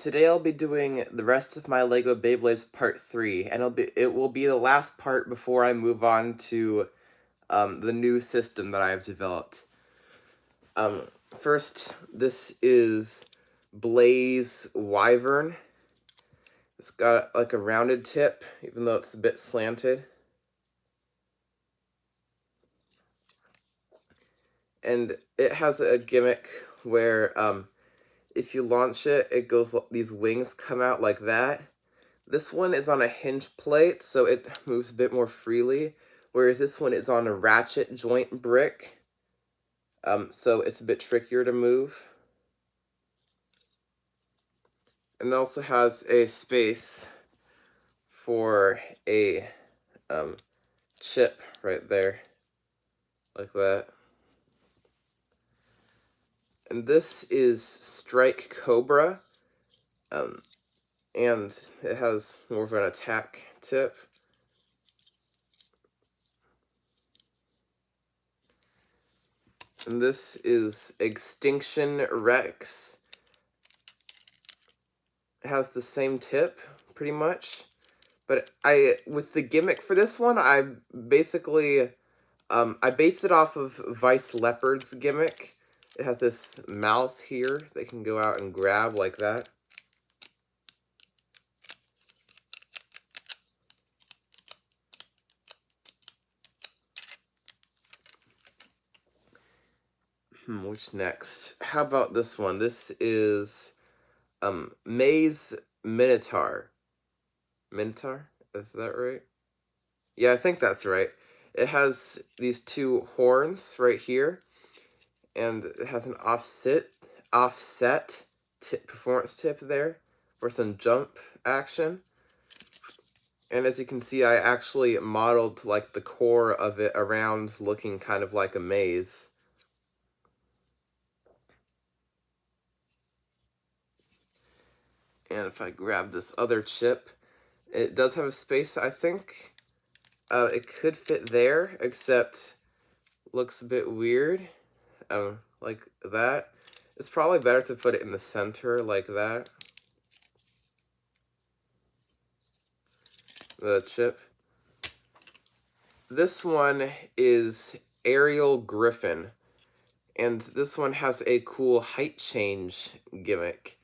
Today I'll be doing the rest of my LEGO Beyblades Part 3, and it will be the last part before I move on to the new system that I have developed. First, this is Blaze Wyvern. It's got like a rounded tip, even though it's a bit slanted. And it has a gimmick where if you launch it, it goes, these wings come out like that. This one is on a hinge plate, so it moves a bit more freely, whereas this one is on a ratchet joint brick, so it's a bit trickier to move. And it also has a space for a chip right there, like that. And this is Strike Cobra, and it has more of an attack tip. And this is Extinction Rex. It has the same tip, pretty much. But with the gimmick for this one, I basically, I based it off of Vice Leopard's gimmick. It has this mouth here that can go out and grab like that. Which next? How about this one? This is Maize Mintar. Mintar? Is that right? Yeah, I think that's right. It has these two horns right here, and it has an offset performance tip there for some jump action. And as you can see, I actually modeled like the core of it around looking kind of like a maze. And if I grab this other chip, it does have a space, I think. It could fit there, except looks a bit weird. Like that. It's probably better to put it in the center like that. The chip. This one is Aerial Griffin, and this one has a cool height change gimmick.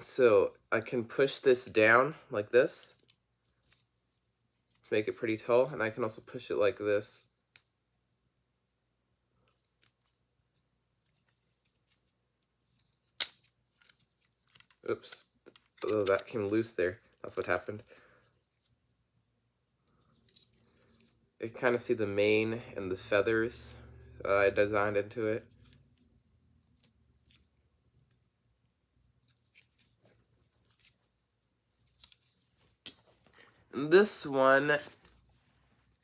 So I can push this down like this to make it pretty tall, and I can also push it like this. Oops, oh, that came loose there. That's what happened. You can kind of see the mane and the feathers I designed into it. And this one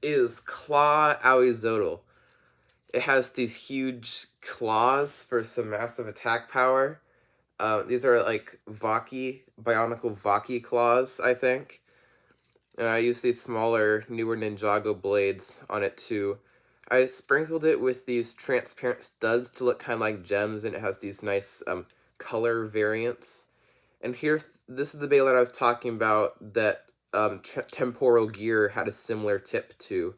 is Claw Owie Zodo. It has these huge claws for some massive attack power. These are like Bionicle Vaki claws, I think. And I use these smaller, newer Ninjago blades on it too. I sprinkled it with these transparent studs to look kind of like gems, and it has these nice color variants. And this is the Beyblade I was talking about that Temporal Gear had a similar tip to.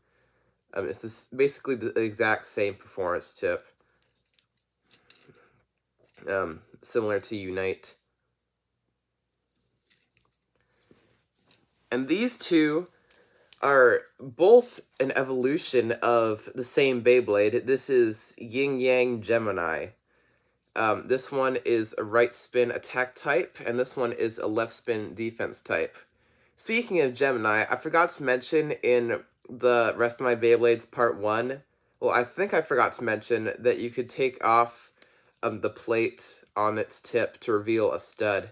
It's basically the exact same performance tip. Similar to Unite. And these two are both an evolution of the same Beyblade. This is Yin Yang Gemini. This one is a right spin attack type, and this one is a left spin defense type. Speaking of Gemini, I forgot to mention in the rest of my Beyblades Part 1, well, I think I forgot to mention that you could take off the plate on its tip to reveal a stud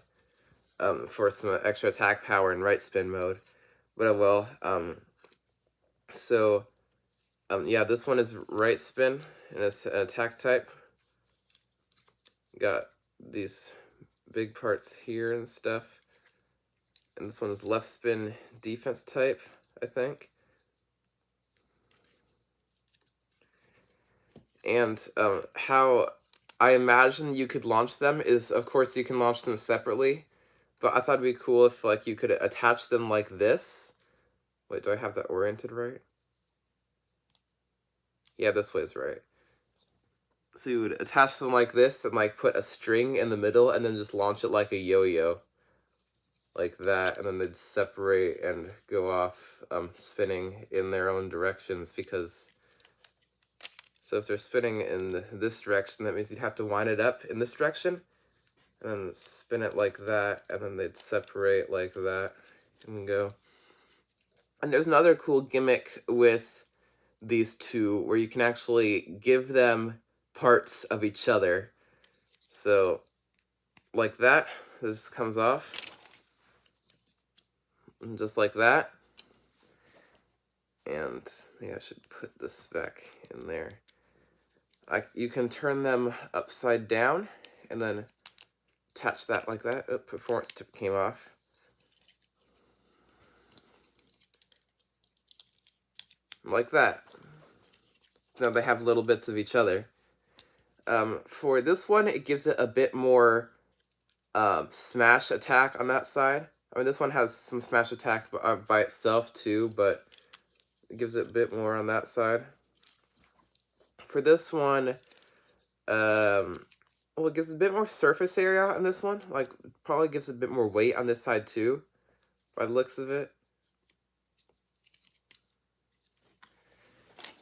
for some extra attack power in right spin mode. But oh well. Yeah, this one is right spin, and it's an attack type. Got these big parts here and stuff. And this one is left spin defense type, I think. And how I imagine you could launch them is, of course, you can launch them separately. But I thought it'd be cool if, like, you could attach them like this. Wait, do I have that oriented right? Yeah, this way is right. So you would attach them like this and, like, put a string in the middle and then just launch it like a yo-yo. Like that, and then they'd separate and go off spinning in their own directions because... So if they're spinning in this direction, that means you'd have to wind it up in this direction, and then spin it like that, and then they'd separate like that, and go. And there's another cool gimmick with these two, where you can actually give them parts of each other. So, like that, this comes off, and just like that. And maybe I should put this back in there. You can turn them upside down and then attach that like that. Oh, performance tip came off. Like that. So now they have little bits of each other. For this one, it gives it a bit more smash attack on that side. I mean, this one has some smash attack by itself too, but it gives it a bit more on that side. For this one, well, it gives a bit more surface area on this one. Like, probably gives a bit more weight on this side too, by the looks of it.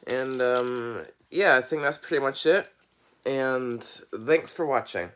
And, yeah, I think that's pretty much it. And thanks for watching.